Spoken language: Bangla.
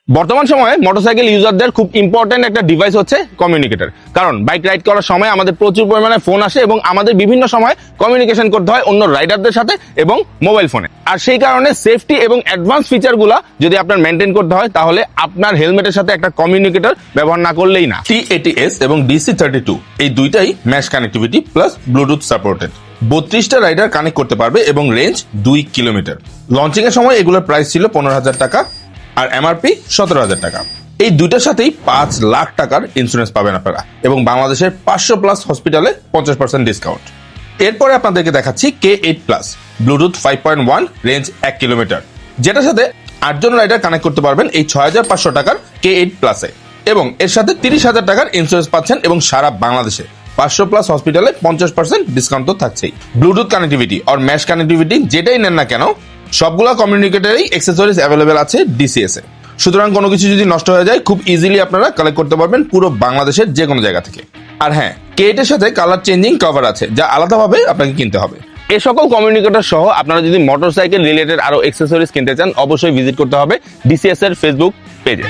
বর্তমান সময়ে মোটরসাইকেল ইউজারদের খুব ইম্পর্টেন্ট একটা ডিভাইস হচ্ছে কমিউনিকেটর। কারণ বাইক রাইড করার সময় আমাদের প্রচুর পরিমাণে ফোন আসে এবং আমাদের বিভিন্ন সময় কমিউনিকেশন করতে হয় অন্য রাইডারদের সাথে এবং মোবাইল ফোনে। আর সেই কারণে সেফটি এবং অ্যাডভান্স ফিচারগুলো যদি আপনার মেনটেন করতে হয় তাহলে আপনার হেলমেটের সাথে একটা কমিউনিকেটর ব্যবহার না করলেই না। T80S এবং DC32 এই দুইটাই mesh connectivity plus bluetooth supported. 32টা রাইডার কানেক্ট করতে পারবে এবং রেঞ্জ 2 কিলোমিটার। লঞ্চিং এর সময় এগুলোর প্রাইস ছিল 15,000 টাকা আর এমআরপি 17,000 টাকা। এই দুইটার সাথেই 5 লাখ টাকার ইন্স্যুরেন্স পাবেন আপনারা এবং বাংলাদেশের 500+ হসপিটালে 50% ডিসকাউন্ট। এরপরে আপনাদেরকে দেখাচ্ছি K8+ ব্লুটুথ 5.1 রেঞ্জ 1 কিলোমিটার, যেটার সাথে 8 জন রাইডার কানেক্ট করতে পারবেন এই 6,500 টাকার K8+ এ এবং এর সাথে 30,000 টাকার ইন্স্যুরেন্স পাচ্ছেন এবং সারা বাংলাদেশে 500+ হসপিটালে 50% ডিসকাউন্ট তো থাকছেই। ব্লুটুথ কানেক্টিভিটি আর ম্যাশ কানেক্টিভিটি যেটাই নেন না কেন সবগুলা কমিউনিকেটরেই অ্যাক্সেসরিজ অ্যাভেলেবেল আছে ডিসিএস এ। সুতরাং কোনো কিছু যদি নষ্ট হয়ে যায় খুব ইজিলি আপনারা কালেক্ট করতে পারবেন পুরো বাংলাদেশের যে কোনো জায়গা থেকে। আর হ্যাঁ, K8 এর সাথে কালার চেঞ্জিং কভার আছে যা আলাদাভাবে আপনাকে কিনতে হবে। এ সকল কমিউনিকেটর সহ আপনারা যদি মোটরসাইকেল রিলেটেড আরো অ্যাক্সেসরিজ কিনতে চান অবশ্যই ভিজিট করতে হবে ডিসিএস এর ফেসবুক পেজে।